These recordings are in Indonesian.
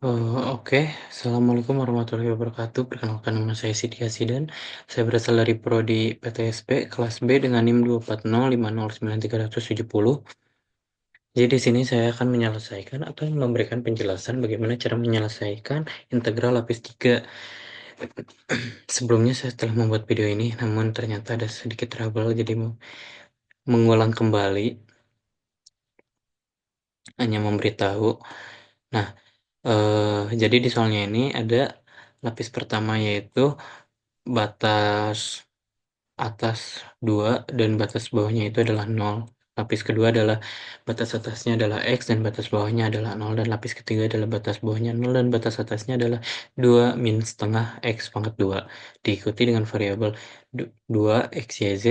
Oke. Assalamualaikum warahmatullahi wabarakatuh. Perkenalkan nama saya Siti Hasiden. Saya berasal dari prodi PTSP kelas B dengan NIM 240509370. Jadi di sini saya akan menyelesaikan atau memberikan penjelasan bagaimana cara menyelesaikan integral lapis 3. Sebelumnya saya telah membuat video ini, namun ternyata ada sedikit trouble, jadi mau mengulang kembali, hanya memberitahu. Nah, jadi di soalnya ini ada lapis pertama yaitu batas atas 2 dan batas bawahnya itu adalah 0. Lapis kedua adalah batas atasnya adalah X dan batas bawahnya adalah 0. Dan lapis ketiga adalah batas bawahnya 0 dan batas atasnya adalah 2 min setengah X pangkat 2. Diikuti dengan variabel 2 X, Y, Z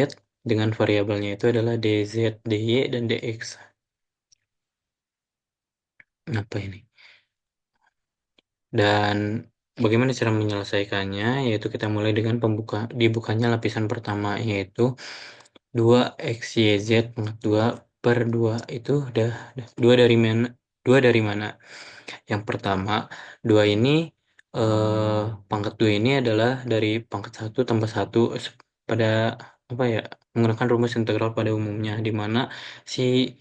dengan variabelnya itu adalah DZ, DY, dan DX. Apa ini? Dan bagaimana cara menyelesaikannya? Yaitu kita mulai dengan dibukanya lapisan pertama, yaitu 2 X, Y, Z pangkat 2 per 2 itu udah 2 dari mana? 2 dari mana? Yang pertama, 2 ini pangkat 2 ini adalah dari pangkat 1 tambah 1 pada apa ya? Menggunakan rumus integral pada umumnya, di mana si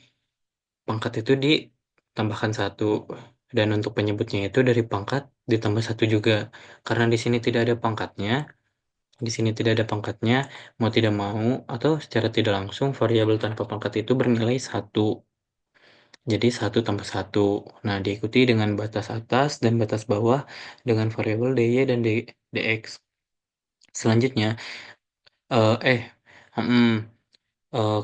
pangkat itu ditambahkan 1 dan untuk penyebutnya itu dari pangkat ditambah 1 juga. Karena di sini tidak ada pangkatnya, mau tidak mau atau secara tidak langsung variabel tanpa pangkat itu bernilai 1. Jadi 1 tambah 1. Nah, diikuti dengan batas atas dan batas bawah dengan variabel dy dan dx. Selanjutnya, eh, eh, hmm,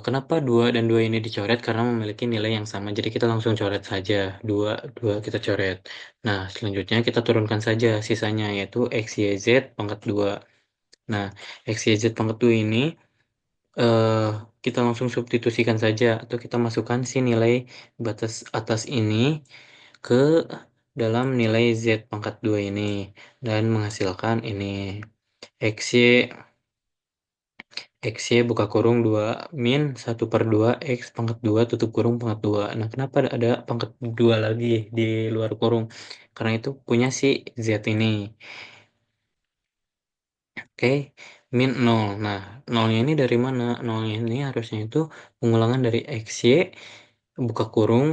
kenapa 2 dan 2 ini dicoret? Karena memiliki nilai yang sama. Jadi kita langsung coret saja. 2, 2 kita coret. Nah, selanjutnya kita turunkan saja sisanya, yaitu X, Y, Z pangkat 2. Nah, X, Y, Z pangkat 2 ini eh, kita langsung substitusikan saja atau kita masukkan si nilai batas atas ini ke dalam nilai Z pangkat 2 ini dan menghasilkan ini XY XY buka kurung 2 min 1 per 2 X pangkat 2 tutup kurung pangkat 2. Nah, kenapa ada pangkat 2 lagi di luar kurung? Karena itu punya si Z ini. Oke, min 0. Nah, 0-nya ini dari mana? 0-nya ini harusnya itu pengulangan dari XY buka kurung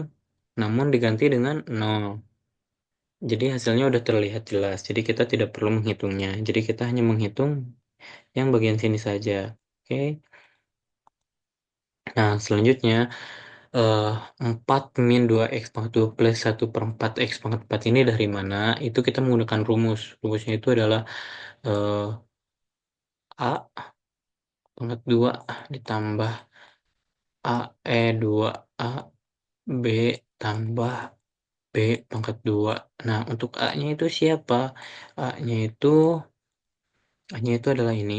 namun diganti dengan 0. Jadi hasilnya udah terlihat jelas. Jadi kita tidak perlu menghitungnya. Jadi kita hanya menghitung yang bagian sini saja. Oke. Nah, selanjutnya 4 min 2x pangkat 2 plus 1 per 4 x pangkat 4 ini dari mana? Itu kita menggunakan rumus. Rumusnya itu adalah eh, A pangkat 2 ditambah A 2A B tambah B pangkat 2. Nah, untuk A-nya itu siapa? A-nya itu A-nya itu adalah ini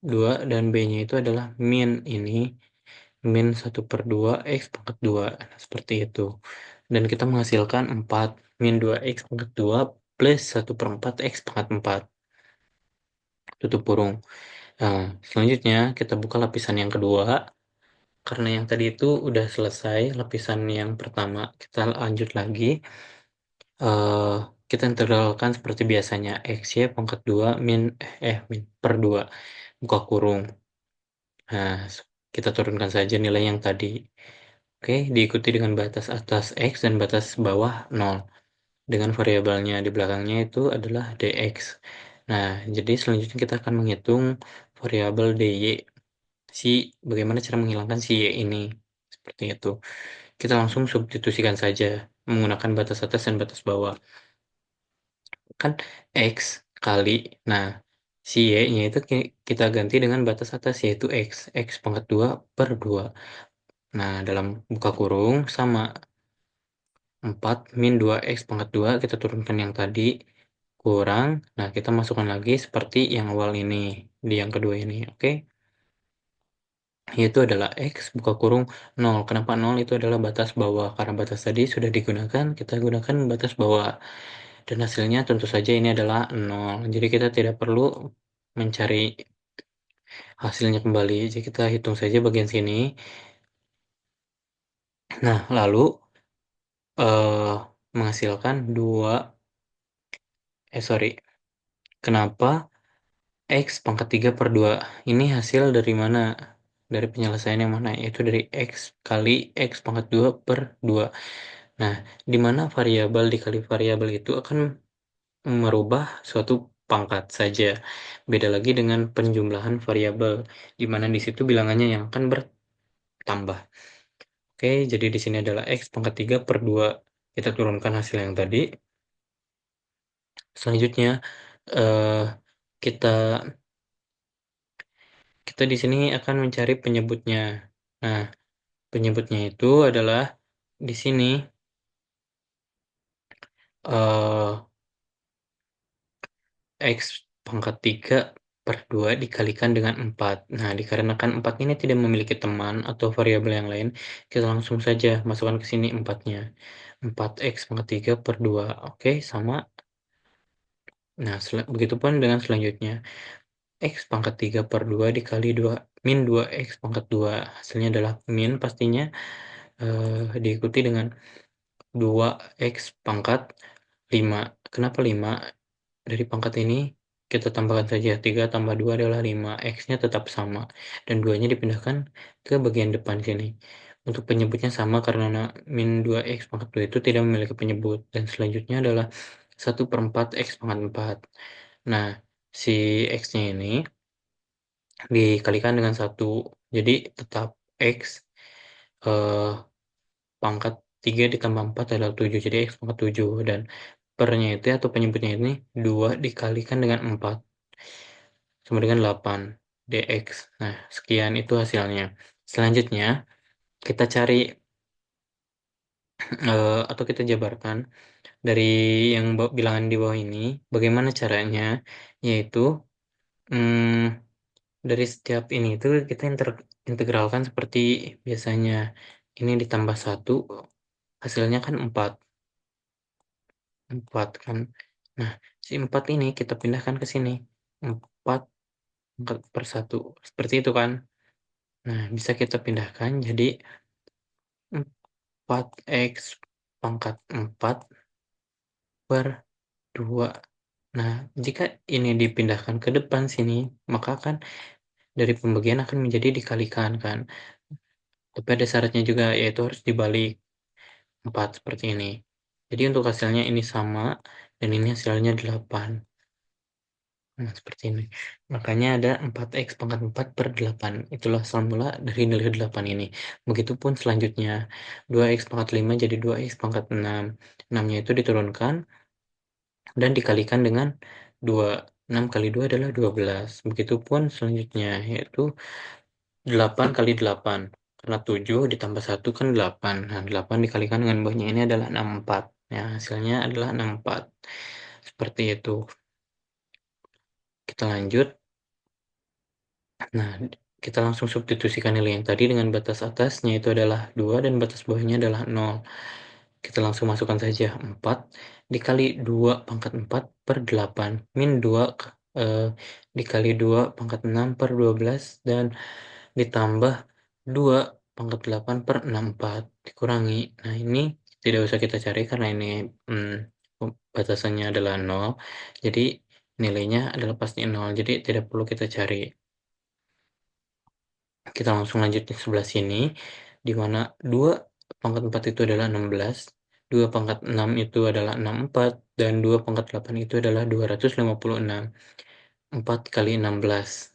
2 dan B-nya itu adalah min ini min 1 per 2 X pangkat 2. Nah, seperti itu. Dan kita menghasilkan 4 min 2 X pangkat 2 plus 1 per 4 X pangkat 4. Tutup kurung. Nah, selanjutnya kita buka lapisan yang kedua. Karena yang tadi itu udah selesai lapisan yang pertama, kita lanjut lagi. eh kita integralkan seperti biasanya X, Y pangkat 2 min per 2 buka kurung. Nah, kita turunkan saja nilai yang tadi. Oke, diikuti dengan batas atas X dan batas bawah 0. Dengan variabelnya di belakangnya itu adalah dx. Nah, jadi selanjutnya kita akan menghitung variabel dy. Bagaimana cara menghilangkan si y ini. Seperti itu. Kita langsung substitusikan saja menggunakan batas atas dan batas bawah. Kan X kali, nah si Y-nya itu kita ganti dengan batas atas yaitu X. X pangkat 2 per 2. Nah, dalam buka kurung sama 4 min 2X pangkat 2 kita turunkan yang tadi kurang. Nah, kita masukkan lagi seperti yang awal ini di yang kedua ini, oke? Yaitu adalah X buka kurung 0. Kenapa 0? Itu adalah batas bawah. Karena batas tadi sudah digunakan, kita gunakan batas bawah. Dan hasilnya tentu saja ini adalah 0. Jadi kita tidak perlu mencari hasilnya kembali. Jadi kita hitung saja bagian sini. Nah, lalu menghasilkan 2 sorry, kenapa X pangkat 3 per 2? Ini hasil dari mana? Dari penyelesaian yang mana? Yaitu dari X kali X pangkat 2 per 2. Nah, di mana variabel dikali variabel itu akan merubah suatu pangkat saja. Beda lagi dengan penjumlahan variabel, di mana di situ bilangannya yang akan bertambah. Oke, jadi di sini adalah X pangkat 3 per 2. Kita turunkan hasil yang tadi. Selanjutnya, eh, kita kita di sini akan mencari penyebutnya. Nah, penyebutnya itu adalah di sini eh, X pangkat 3 per 2 dikalikan dengan 4. Nah, dikarenakan 4 ini tidak memiliki teman atau variabel yang lain, kita langsung saja masukkan ke sini 4-nya. 4X pangkat 3 per 2. Oke, sama. Nah, begitupun dengan selanjutnya. X pangkat 3 per 2 dikali 2 min 2X pangkat 2. Hasilnya adalah min pastinya, diikuti dengan 2X pangkat 5. Kenapa 5? Dari pangkat ini kita tambahkan saja 3 tambah 2 adalah 5. X-nya tetap sama dan 2-nya dipindahkan ke bagian depan sini. Untuk penyebutnya sama karena min 2X pangkat 2 itu tidak memiliki penyebut. Dan selanjutnya adalah 1/4 X pangkat 4. Nah, si X-nya ini dikalikan dengan 1. Jadi tetap X eh, pangkat 3 ditambah 4 adalah 7. Jadi X pangkat 7. Dan pernya itu atau penyebutnya ini 2 dikalikan dengan 4 sama dengan 8 dx. Nah, sekian itu hasilnya. Selanjutnya, kita cari atau kita jabarkan dari yang bilangan di bawah ini. Bagaimana caranya? Yaitu hmm, dari setiap ini itu kita integralkan seperti biasanya. Ini ditambah 1, hasilnya kan 4. 4 kan. Nah, si 4 ini kita pindahkan ke sini. 4 per 1. Seperti itu kan. Nah, bisa kita pindahkan jadi 4X pangkat 4 per 2. Nah, jika ini dipindahkan ke depan sini, maka kan dari pembagian akan menjadi dikalikan kan. Tapi ada syaratnya juga, yaitu harus dibalik 4 seperti ini. Jadi untuk hasilnya ini sama, dan ini hasilnya 8. Nah, seperti ini. Makanya ada 4X pangkat 4 per 8. Itulah asal mula dari nilai 8 ini. Begitupun selanjutnya. 2X pangkat 5 jadi 2X pangkat 6. 6-nya itu diturunkan dan dikalikan dengan 2. 6 kali 2 adalah 12. Begitupun selanjutnya, yaitu 8 kali 8. Karena 7 ditambah 1 kan 8. Nah, 8 dikalikan dengan bawahnya ini adalah 64. Ya, hasilnya adalah 64. Seperti itu. Kita lanjut. Nah, kita langsung substitusikan nilai yang tadi dengan batas atasnya itu adalah 2 dan batas bawahnya adalah 0. Kita langsung masukkan saja 4 dikali 2 pangkat 4 per 8 min 2 dikali 2 pangkat 6 per 12 dan ditambah 2 pangkat 8 per 64 dikurangi. Nah, ini tidak usah kita cari karena ini batasannya adalah 0. Jadi nilainya adalah pasti 0. Jadi tidak perlu kita cari. Kita langsung lanjut di sebelah sini, di mana 2 pangkat 4 itu adalah 16, 2 pangkat 6 itu adalah 64, dan 2 pangkat 8 itu adalah 256. 4 kali 16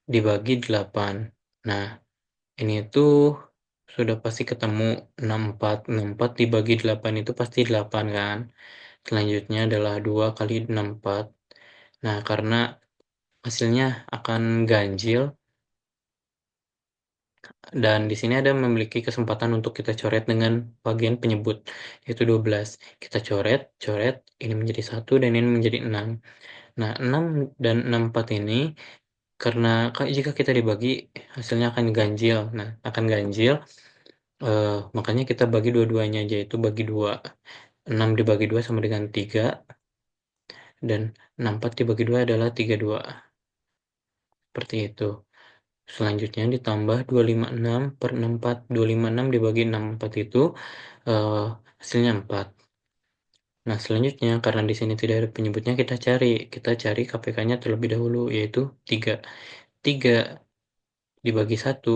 dibagi 8. Nah, ini tuh sudah pasti ketemu 64. 64 dibagi 8 itu pasti 8 kan. Selanjutnya adalah 2 kali 64. Nah, karena hasilnya akan ganjil, dan di sini ada memiliki kesempatan untuk kita coret dengan bagian penyebut, yaitu 12. Kita coret, coret, ini menjadi 1 dan ini menjadi 6. Nah, 6 dan 64 ini, karena jika kita dibagi, hasilnya akan ganjil. Nah, akan ganjil, makanya kita bagi dua-duanya aja, yaitu bagi 2. 6 dibagi 2 sama dengan 3, dan 64 dibagi 2 adalah 32. Seperti itu. Selanjutnya ditambah 256 per 64. 256 dibagi 64 itu hasilnya 4. Nah, selanjutnya karena di sini tidak ada penyebutnya, kita cari KPK-nya terlebih dahulu, yaitu 3. 3 dibagi 1,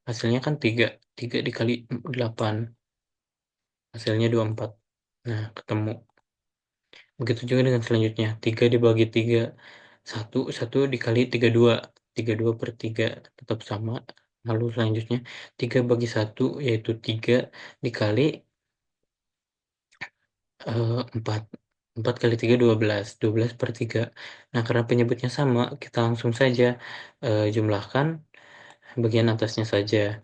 hasilnya kan 3. 3 dikali 8, hasilnya 24. Nah, ketemu. Begitu juga dengan selanjutnya, 3 dibagi 3, 1 dikali 32, 32 per 3 tetap sama. Lalu selanjutnya 3 bagi 1 yaitu 3 dikali 4. 4 kali 3 12, 12 per 3. Nah, karena penyebutnya sama, kita langsung saja jumlahkan bagian atasnya saja,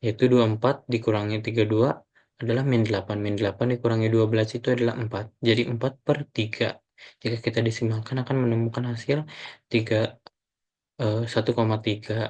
yaitu 24 dikurangi 32 adalah -8, -8 dikurangi 12 itu adalah 4, jadi 4 per 3. Jika kita desimalkan akan menemukan hasil 1,3.